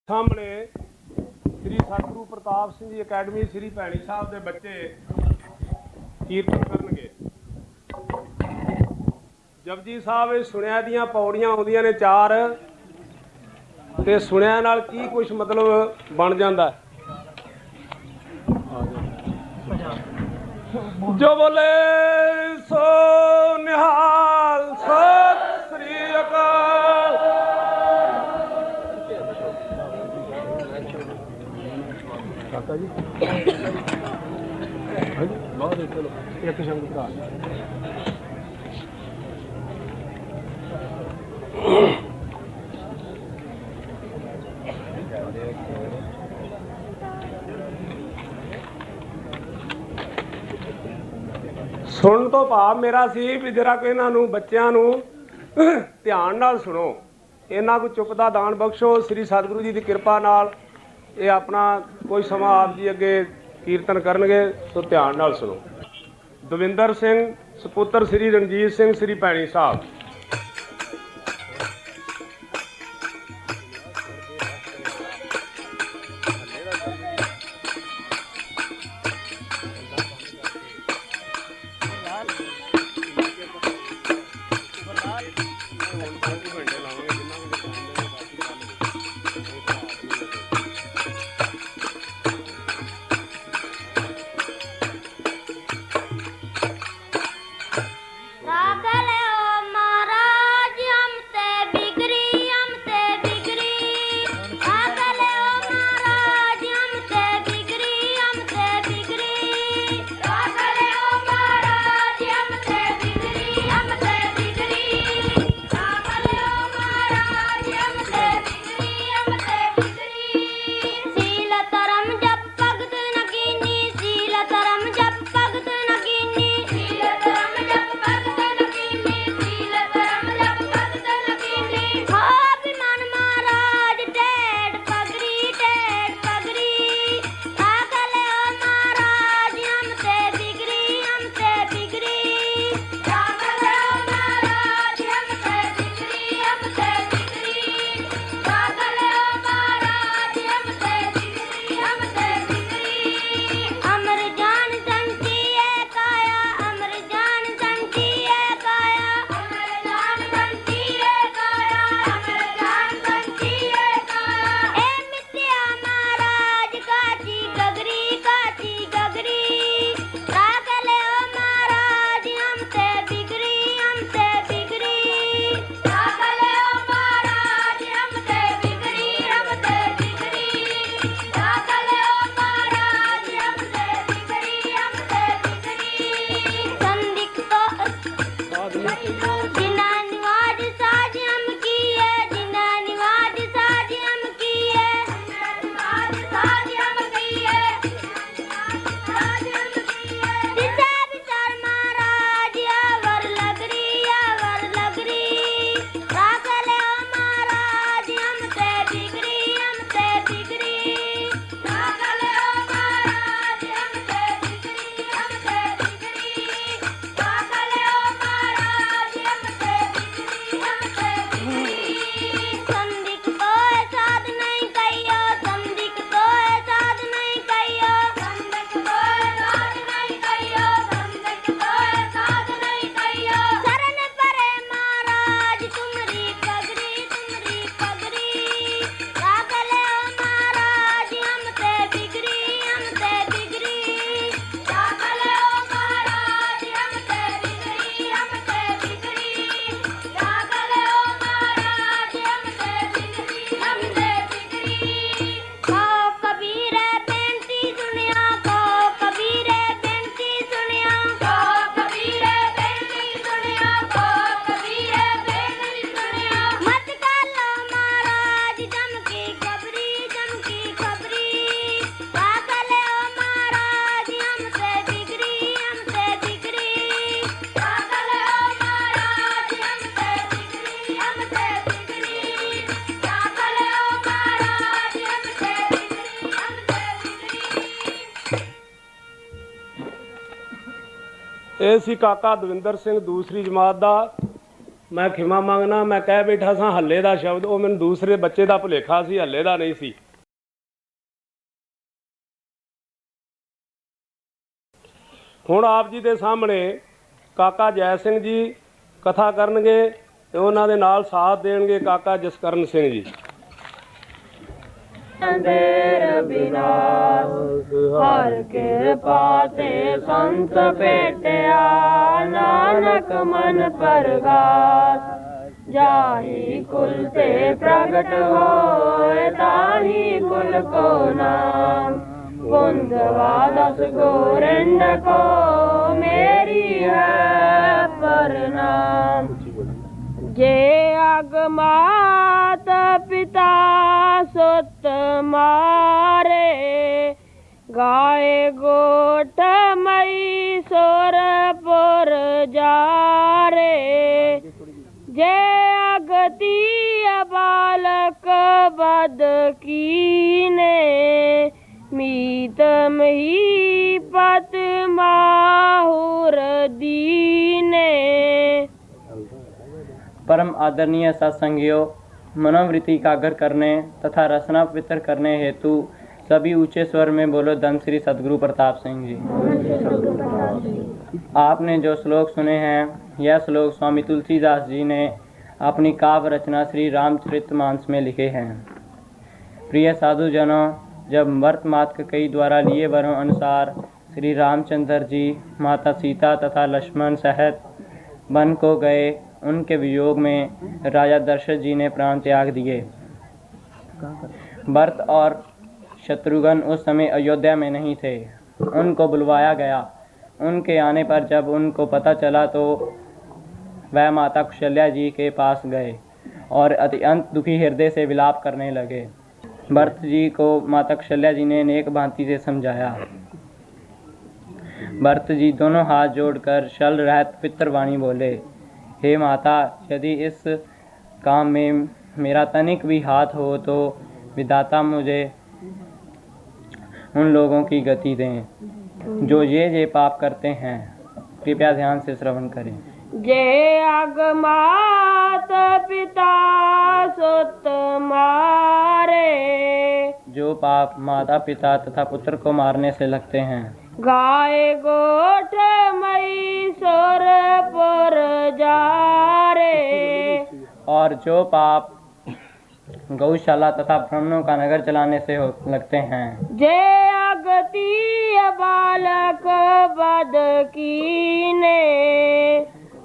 सामने श्री सतगुरु प्रताप सिंह जी अकैडमी श्री भैणी साहब के बच्चे कीर्तन करनगे। जपजी साहब सुनिया दियां पौड़ियां आउंदियां ने चार ते सुनिया नाल की कुछ मतलब बन जांदा जो बोले सो निहाल सत श्री अकाल। काका जी बहुत चलो एक शंकर का सुन तो भाव मेरा सी भी जरा को इन्हों बच्चों ध्यान नाल सुनो, इन्हों को चुप का दान बख्शो। श्री सतगुरु जी की कृपा नाल ये अपना कोई समा आप जी अगे कीर्तन करनगे, तो ध्यान नाल सुनो। दविंदर सिंह सपुत्र श्री रणजीत सिंह श्री भैणी साहब। ਇਹ ਸੀ ਕਾਕਾ ਦਵਿੰਦਰ ਸਿੰਘ दूसरी जमात का मैं खिमा मंगना, मैं कह बैठा सा हल्ले का शब्द, वो मैंने दूसरे बच्चे का भुलेखा सी, हल्ले का नहीं सी। हुण आप जी के सामने काका जय सिंह जी कथा करनगे ते उन्हां दे नाल साथ देणगे काका जसकरण सिंह जी। अंधेर विनाश हर कृपा ते संत भेटिया, नानक मन परगास जाहि कुल ते प्रगट होए, ताहि कुल को नाम गुंदवा दस गोरंड को मेरी है प्रणाम। जे अगमात पिता सुत मारे, गाय गोठ मई सोरपुर जारे, जे अगति बालक बद कीने, मीत मही पत माहुर दीने। परम आदरणीय सत्संगियों, मनोवृत्ति कागर करने तथा रचना पवित्र करने हेतु सभी ऊंचे स्वर में बोलो धन श्री सदगुरु प्रताप सिंह जी। आपने जो श्लोक सुने हैं, यह श्लोक स्वामी तुलसीदास जी ने अपनी काव्य रचना श्री रामचरितमानस में लिखे हैं। प्रिय साधुजनों, जब वर्त मात कई द्वारा लिए वरों अनुसार श्री रामचंद्र जी माता सीता तथा लक्ष्मण सहित वन को गए, उनके वियोग में राजा दशरथ जी ने प्राण त्याग दिए। भरत और शत्रुघ्न उस समय अयोध्या में नहीं थे। उनको बुलवाया गया। उनके आने पर जब उनको पता चला तो वह माता कौशल्या जी के पास गए और अत्यंत दुखी हृदय से विलाप करने लगे। भरत जी को माता कौशल्या जी ने नेक भांति से समझाया। भरत जी दोनों हाथ जोड़कर शल रहत पितृवाणी बोले, हे माता, यदि इस काम में मेरा तनिक भी हाथ हो तो विधाता मुझे उन लोगों की गति दें जो ये पाप करते हैं। कृपया ध्यान से श्रवण करें। जे अगमात पिता सुत मारे, जो पाप माता पिता तथा पुत्र को मारने से लगते हैं। गाय गोठ मई सोरपुर जारे, और जो पाप गौशाला तथा ब्राह्मणों का नगर चलाने से लगते हैं। जे अगति बालक बद कीने,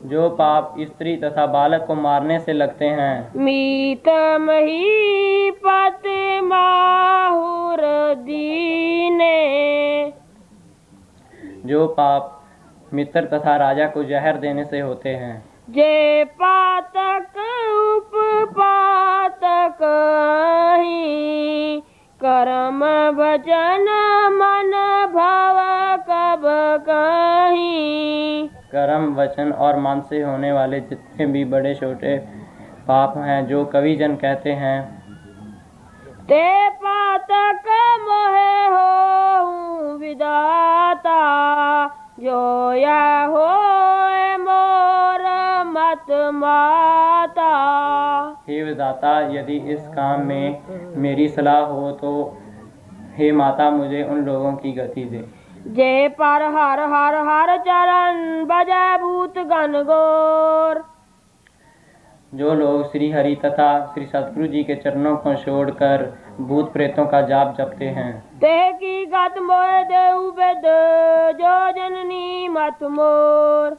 जो पाप स्त्री तथा बालक को मारने से लगते हैं। मीत मही पत माहुर दीने, जो पाप मित्र तथा राजा को जहर देने से होते हैं। जे पातक उपपातक ही, कर्म भजन मन भव कब कहीं। कर्म वचन और मन से होने वाले जितने भी बड़े छोटे पाप हैं, जो कवि जन कहते हैं, ते पातक मोहे हो विदाता, जो या हो मोर मत माता। हे विधाता, यदि इस काम में मेरी सलाह हो तो हे माता मुझे उन लोगों की गति दे। जे पर हर हर हर चरण बजै भूत गण गोर, जो लोग श्री हरि तथा श्री सतगुरु जी के चरणों को छोड़कर भूत प्रेतों का जाप जपते हैं। ते की गत मोह देहु बेद, जो जननी मत मोर।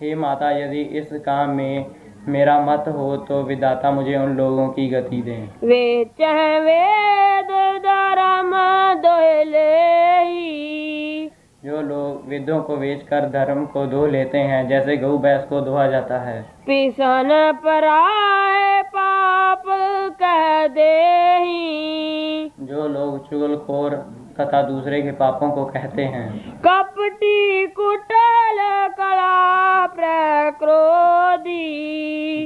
हे माता, यदि इस काम में मेरा मत हो तो विधाता मुझे उन लोगों की गति दें। वे चह वेद धर्म दोहले ही, जो लोग वेदों को बेचकर धर्म को धो लेते हैं, जैसे गऊ भैंस को धोया जाता है। पिसन पराए पाप कह देही, जो लोग चुगलखोर तथा दूसरे के पापों को कहते हैं। कपटी कुटल कला प्रक्रोधी,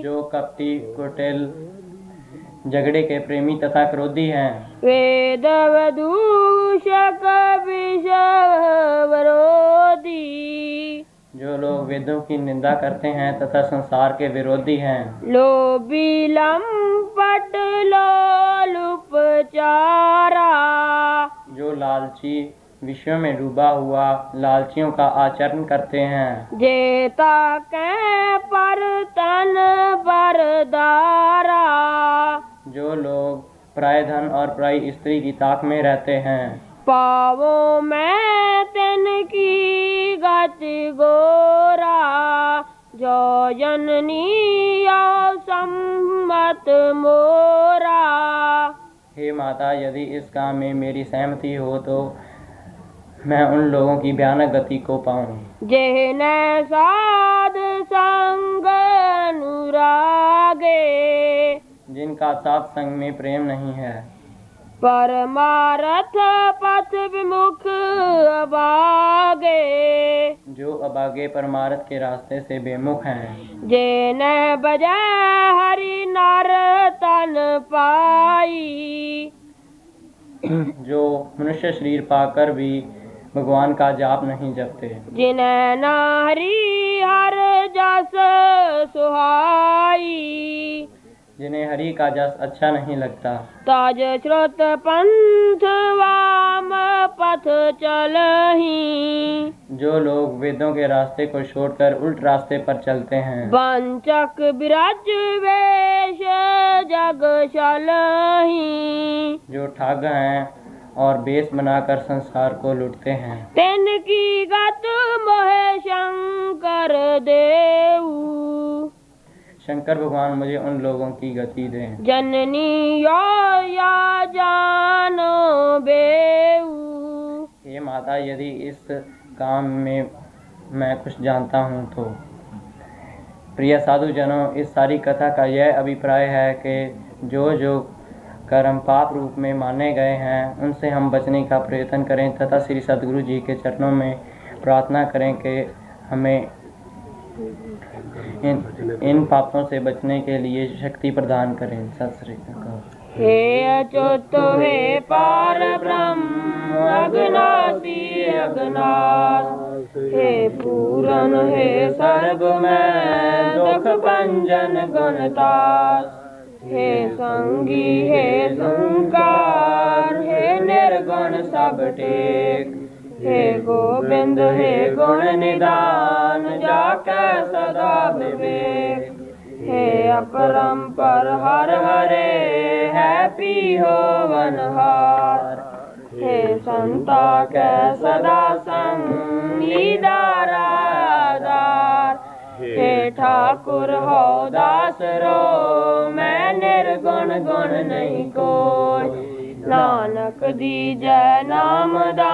जो कपटी कुटिल झगड़े के प्रेमी तथा क्रोधी हैं। वेद दूषक विषवरोधी, जो लोग वेदों की निंदा करते हैं तथा संसार के विरोधी हैं। लोभी लंपट लोलुप चारा, जो लालची विषयों में डूबा हुआ लालचियों का आचरण करते हैं। जेता के पर तन बरदारा, जो लोग पराय धन और पराई स्त्री की ताक में रहते हैं। पावों में तिनकी गति गोरा, जो जननी आओ सम्मत मोरा। हे माता, यदि इस काम में मेरी सहमति हो तो मैं उन लोगों की भयानक गति को पाऊं। जिन्हें साध संग अनुरागे, जिनका सत्संग में प्रेम नहीं है। परमारथ पथ विमुख अभागे, जो अभागे परमार्थ के रास्ते से बेमुख हैं। जिन्हें बजा हरि नर तन पाई, जो मनुष्य शरीर पाकर भी भगवान का जाप नहीं जपते। जिन्हें न हरि हर जस सुहाई, जिन्हें हरि का जस अच्छा नहीं लगता। ताज श्रोत पंथ वाम पथ चलही, जो लोग वेदों के रास्ते को छोड़कर उल्ट रास्ते पर चलते हैं। वंचक विरज वेश जग चलही, जो ठग हैं और बेस बनाकर संसार को लूटते हैं। तिनकी गत मोहे शंकर देऊ, शंकर भगवान मुझे उन लोगों की गति दें। जननी या जानो बेऊ। हे माता, यदि इस काम में मैं कुछ जानता हूँ तो। प्रिय साधु जनों, इस सारी कथा का यह अभिप्राय है कि जो जो कर्म पाप रूप में माने गए हैं उनसे हम बचने का प्रयत्न करें तथा श्री सद्गुरु जी के चरणों में प्रार्थना करें कि हमें इन पापों से बचने के लिए शक्ति प्रदान करें। सत श्री अकाल। हे अच्युत हे पार ब्रह्म अगनासी अगनाश, हे पूरन हे सर्व में दुख भंजन गणतास, हे संगी हे संकार, हे निर्गुण सब टेक, हे गोविंद हे गुण निदान, जाके सदा विवेक, हे अपरंपर हर हरे, है पीहो वनहार, हे संता के सदा संग लीदारा आधार, हे ठाकुर हो दास रो, मैं निर्गुण गुण नहीं कोई, नानक दीजै नाम दान।